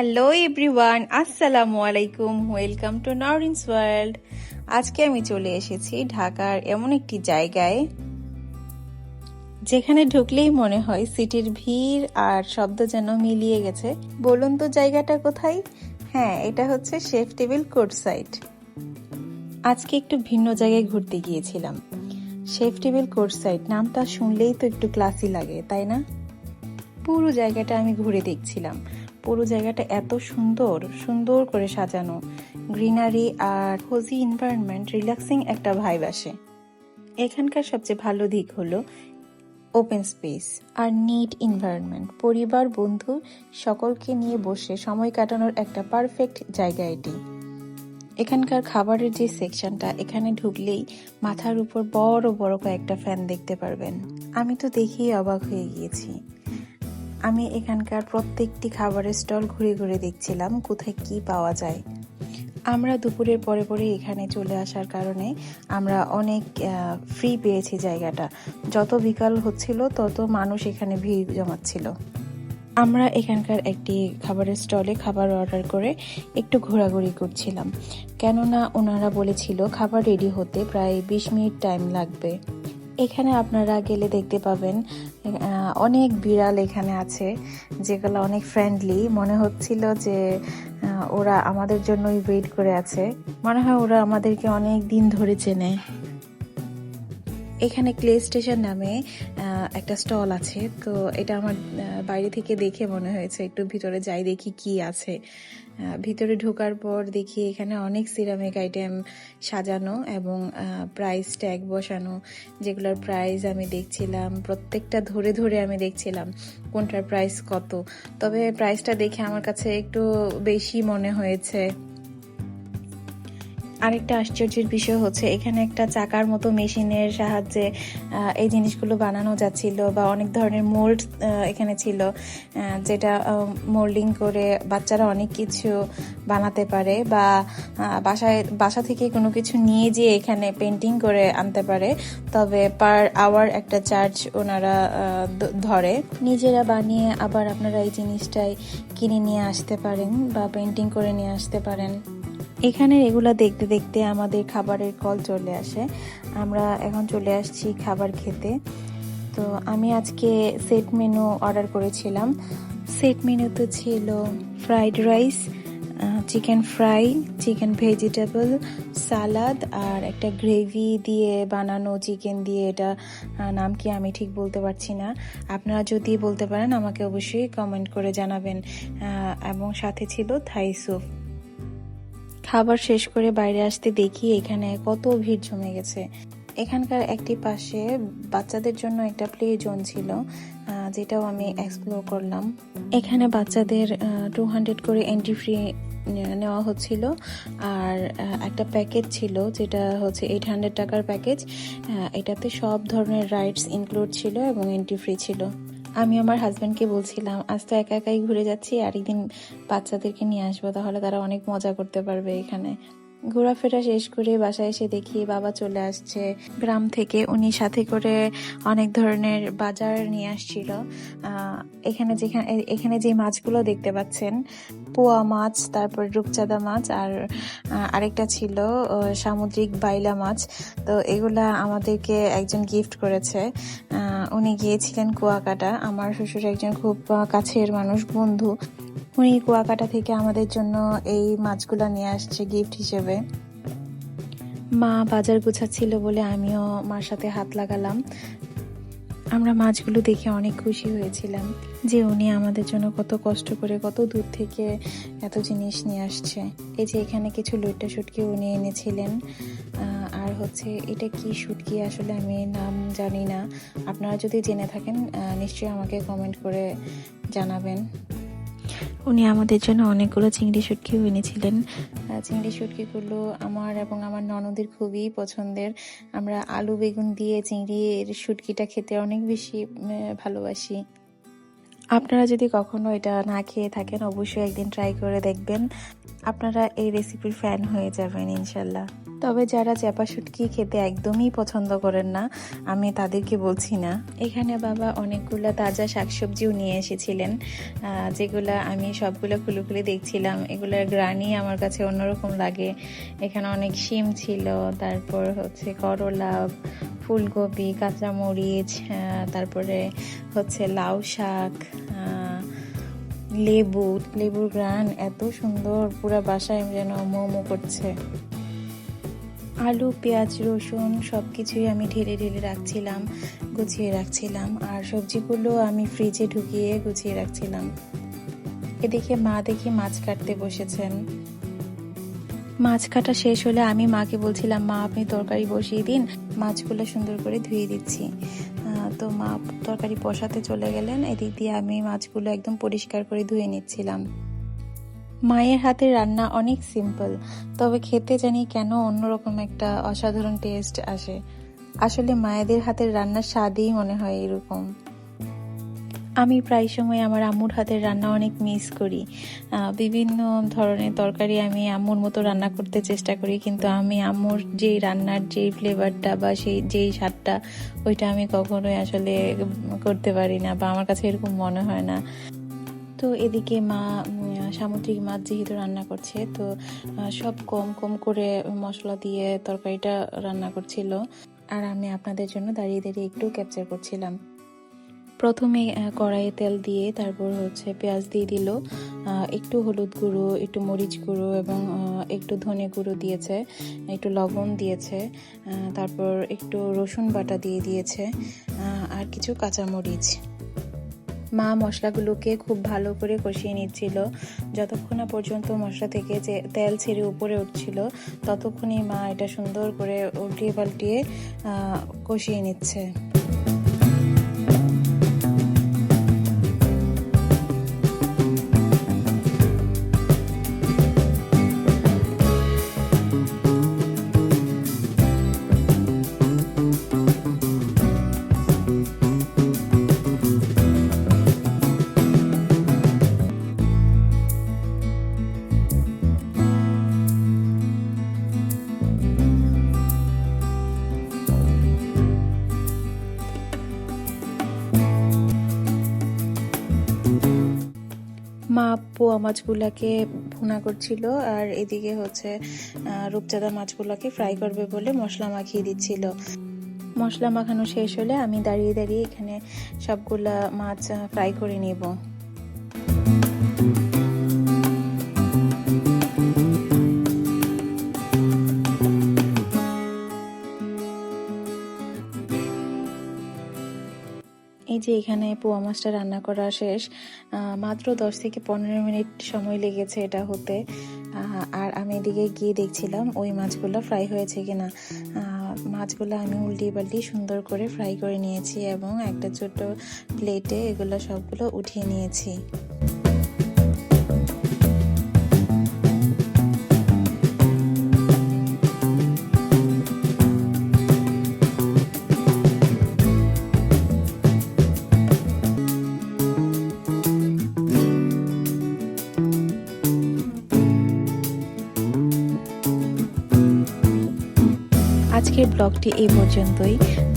Hello everyone, আসসালামু আলাইকুম। Welcome to Norin's world. আজকে আমি চলে এসেছি ঢাকার এমন একটি জায়গায় যেখানে ঢুকলেই মনে হয় সিটির ভিড় আর শব্দ যেন মিলিয়ে গেছে। বলুন তো জায়গাটা কোথায়? হ্যাঁ, এটা হচ্ছে শেফ টেবিল কোর্ট সাইড। আজকে একটু ভিন্ন জায়গায় ঘুরতে গিয়েছিলাম। শেফ টেবিল কোর্ট সাইড নামটা শুনলেই তো একটু ক্লাসি লাগে, তাই না? পুরো জায়গাটা আমি ঘুরে দেখছিলাম। পুরো জায়গাটা এত সুন্দর সুন্দর করে সাজানো, গ্রিনারি আর কোজি এনভায়রনমেন্ট, রিল্যাক্সিং একটা ভাইব আসে। এখানকার সবচেয়ে ভালো দিক হলো ওপেন স্পেস আর নিট এনভায়রনমেন্ট। পরিবার, বন্ধু সকলকে নিয়ে বসে সময় কাটানোর একটা পারফেক্ট জায়গা এটি। এখানকার খাবারের যে সেকশনটা, এখানে ঢুকলেই মাথার উপর বড় বড় কয়েকটা ফ্যান দেখতে পারবেন। আমি তো দেখেই অবাক হয়ে গিয়েছি। আমি এখানকার প্রত্যেকটি খাবারের স্টল ঘুরে ঘুরে দেখছিলাম কোথায় কি পাওয়া যায়। আমরা দুপুরের পরে পরে এখানে চলে আসার কারণে আমরা অনেক ফ্রি পেয়েছি জায়গাটা। যত বিকাল হচ্ছিল তত মানুষ এখানে ভিড় জমাচ্ছিল। আমরা এখানকার একটি খাবারের স্টলে খাবার অর্ডার করে একটু ঘোরাঘুরি করছিলাম, কেননা ওনারা বলেছিল খাবার রেডি হতে প্রায় 20 মিনিট টাইম লাগবে। এখানে আপনারা গেলে দেখতে পাবেন অনেক বিড়াল এখানে আছে, যেগুলো অনেক ফ্রেন্ডলি। মনে হচ্ছিল যে ওরা আমাদের জন্যই ওয়েট করে আছে। মনে হয় ওরা আমাদেরকে অনেক দিন ধরে চেনে। এখানে ক্লে স্টেশন নামে একটা স্টল আছে, তো এটা আমার বাইরে থেকে দেখে মনে হয়েছে একটু ভিতরে যাই দেখি কি আছে। ভিতরে ঢোকার পর দেখি এখানে অনেক সিরামিক আইটেম সাজানো এবং প্রাইস ট্যাগ বসানো, যেগুলোর প্রাইস আমি দেখছিলাম। প্রত্যেকটা ধরে ধরে আমি দেখছিলাম কোনটার প্রাইস কত। তবে প্রাইসটা দেখে আমার কাছে একটু বেশি মনে হয়েছে। আরেকটা আশ্চর্যের বিষয় হচ্ছে এখানে একটা চাকার মতো মেশিনের সাহায্যে এই জিনিসগুলো বানানো যাচ্ছিল, বা অনেক ধরনের মোল্ড এখানে ছিল, যেটা মোল্ডিং করে বাচ্চারা অনেক কিছু বানাতে পারে, বা বাসা থেকে কোনো কিছু নিয়ে যেয়ে এখানে পেন্টিং করে আনতে পারে। তবে পার আওয়ার একটা চার্জ ওনারা ধরে। নিজেরা বানিয়ে আবার আপনারা এই জিনিসটাই কিনে নিয়ে আসতে পারেন বা পেন্টিং করে নিয়ে আসতে পারেন। এখানে এগুলা দেখতে দেখতে আমাদের খাবারের কল চলে আসে। আমরা এখন চলে আসছি খাবার খেতে। তো আমি আজকে সেট মেনু অর্ডার করেছিলাম। সেট মেনুতে ছিল fried rice, chicken fry, chicken vegetable, salad আর একটা গ্রেভি দিয়ে বানানো চিকেন দিয়ে। এটা নাম কি আমি ঠিক বলতে পারছি না। আপনারা যদি বলতে পারেন আমাকে অবশ্যই কমেন্ট করে জানাবেন। এবং সাথে ছিল থাই স্যুপ। খাবার শেষ করে বাইরে আসতে দেখি এখানে কত ভিড় জমে গেছে। এখানকার একটি পাশে বাচ্চাদের জন্য একটা প্লে জোন ছিল, যেটাও আমি এক্সপ্লোর করলাম। এখানে বাচ্চাদের 200 করে এন্ট্রি ফ্রি নেওয়া হচ্ছিল, আর একটা প্যাকেজ ছিল যেটা হচ্ছে 800 টাকার প্যাকেজ। এটাতে সব ধরনের রাইডস ইনক্লুড ছিল এবং এন্ট্রি ফ্রি ছিল। আমি আমার হাজব্যান্ডকে বলছিলাম আজ তো একা একাই ঘুরে যাচ্ছি, আরেকদিন বাচ্চাদেরকে নিয়ে আসবো, তাহলে তারা অনেক মজা করতে পারবে এখানে। ঘোরাফেরা শেষ করে বাসায় এসে দেখি বাবা চলে আসছে গ্রাম থেকে। উনি সাথে করে অনেক ধরনের বাজার নিয়ে আসছিল। এখানে যে মাছগুলো দেখতে পাচ্ছেন, পোয়া মাছ, তারপর রূপচাঁদা মাছ, আর আরেকটা ছিল সামুদ্রিক বাইলা মাছ। তো এগুলা আমাদেরকে একজন গিফট করেছে। উনি গিয়েছিলেন কুয়াকাটা। আমার শ্বশুর একজন খুব কাছের মানুষ, বন্ধু। উনি কুয়াকাটা থেকে আমাদের জন্য এই মাছগুলা নিয়ে আসছে গিফট হিসেবে। মা বাজার গুছাচ্ছিল বলে আমিও মার সাথে হাত লাগালাম। আমরা মাছগুলো দেখে অনেক খুশি হয়েছিলাম যে উনি আমাদের জন্য কত কষ্ট করে কত দূর থেকে এত জিনিস নিয়ে আসছে। এই যে এখানে কিছু লইট্টা শুটকি উনি এনেছিলেন। আর হচ্ছে এটা কি শুটকি আসলে আমি নাম জানি না। আপনারা যদি জেনে থাকেন নিশ্চয়ই আমাকে কমেন্ট করে জানাবেন। উনি আমাদের জন্য অনেকগুলো চিংড়ি শুটকিও এনেছিলেন। চিংড়ি শুটকিগুলো আমার এবং আমার ননদের খুবই পছন্দের। আমরা আলু বেগুন দিয়ে চিংড়ির শুটকিটা খেতে অনেক বেশি ভালোবাসি। আপনারা যদি কখনো এটা না খেয়ে থাকেন অবশ্যই একদিন ট্রাই করে দেখবেন, আপনারা এই রেসিপির ফ্যান হয়ে যাবেন ইনশাল্লাহ। তবে যারা চ্যাপা শুটকি খেতে একদমই পছন্দ করেন না, আমি তাদেরকে বলছি না। এখানে বাবা অনেকগুলো তাজা শাকসবজিও নিয়ে এসেছিলেন, যেগুলা আমি সবগুলো খুলে খুলে দেখছিলাম। এগুলোর গ্রানই আমার কাছে অন্যরকম লাগে। এখানে অনেক শিম ছিল, তারপর হচ্ছে করলা, ফুলকপি, কাঁচামরিচ, তারপরে হচ্ছে লাউ শাক, লেবুর গ্রান এত সুন্দর, পুরো বাসায় যেন মোমো করছে। আলু, পেঁয়াজ, রসুন সবকিছুই আমি ঢেলে ঢেলে রাখছিলাম, গুছিয়ে রাখছিলাম। আর সবজিগুলো আমি ফ্রিজে ঢুকিয়ে গুছিয়ে রাখছিলাম। এদিকে মা দেখি মাছ কাটতে বসেছেন। মাছ কাটা শেষ হলে আমি মাকে বলছিলাম, মা আপনি তরকারি বসিয়ে দিন, মাছগুলো সুন্দর করে ধুয়ে দিচ্ছি। তো মা তরকারি বসাতে চলে গেলেন, এদিক দিয়ে আমি মাছগুলো একদম পরিষ্কার করে ধুয়ে নিচ্ছিলাম। মায়ের হাতের রান্না অনেক সিম্পল, তবে খেতে জানি কেন অন্যরকম একটা অসাধারণ টেস্ট আসে। আসলে মায়েদের হাতের রান্নার স্বাদই মনে হয় এরকম। আমি প্রায় সময় আমার আম্মুর হাতের রান্না অনেক মিস করি। বিভিন্ন ধরনের তরকারি আমি আম্মুর মতো রান্না করতে চেষ্টা করি, কিন্তু আমি আম্মুর যেই রান্নার যেই ফ্লেভারটা বা যেই স্বাদটা, ওইটা আমি কখনোই আসলে করতে পারি না, বা আমার কাছে এরকম মনে হয় না। তো এদিকে মা সামুদ্রিক মাছ যেহেতু রান্না করছে, তো সব কম কম করে মশলা দিয়ে তরকারিটা রান্না করছিল, আর আমি আপনাদের জন্য দাঁড়িয়ে দাঁড়িয়ে একটু ক্যাপচার করছিলাম। প্রথমে কড়াইয়ে তেল দিয়ে তারপর হচ্ছে পেঁয়াজ দিয়ে দিল, একটু হলুদ গুঁড়ো, একটু মরিচ গুঁড়ো এবং একটু ধনে গুঁড়ো দিয়েছে, একটু লবণ দিয়েছে, তারপর একটু রসুন বাটা দিয়ে দিয়েছে, আর কিছু কাঁচামরিচ। মা মশলাগুলোকে খুব ভালো করে কষিয়ে নিচ্ছিল। যতক্ষণ না পর্যন্ত মশলা থেকে যে তেল ছেড়ে উপরে উঠছিল, ততক্ষণই মা এটা সুন্দর করে উল্টিয়ে পাল্টিয়ে কষিয়ে নিচ্ছে। মা পোয়া মাছগুলাকে ভুনা করছিল, আর এদিকে হচ্ছে রূপচাঁদা মাছগুলাকে ফ্রাই করবে বলে মশলা মাখিয়ে দিচ্ছিল। মশলা মাখানো শেষ হলে আমি দাঁড়িয়ে দাঁড়িয়ে এখানে সবগুলা মাছ ফ্রাই করে নেব। এই যে এখানে পোয়া মাছটা রান্না করা শেষ, মাত্র 10 থেকে 15 মিনিট সময় লেগেছে এটা হতে। আর আমি এদিকে গিয়ে দেখছিলাম ওই মাছগুলো ফ্রাই হয়েছে কিনা। মাছগুলো আমি উল্টিয়ে পাল্টিয়ে সুন্দর করে ফ্রাই করে নিয়েছি এবং একটা ছোট প্লেটে এগুলো সবগুলো উঠিয়ে নিয়েছি। আজকের ব্লগটি এই পর্যন্তই।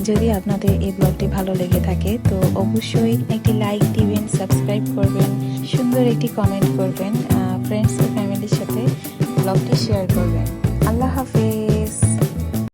যদি আপনাদের এই ব্লগটি ভালো লেগে থাকে তো অবশ্যই একটি লাইক দিবেন, সাবস্ক্রাইব করবেন, সুন্দর একটি কমেন্ট করবেন, ফ্রেন্ডস ও ফ্যামিলির সাথে ব্লগটি শেয়ার করবেন। আল্লাহ হাফেজ।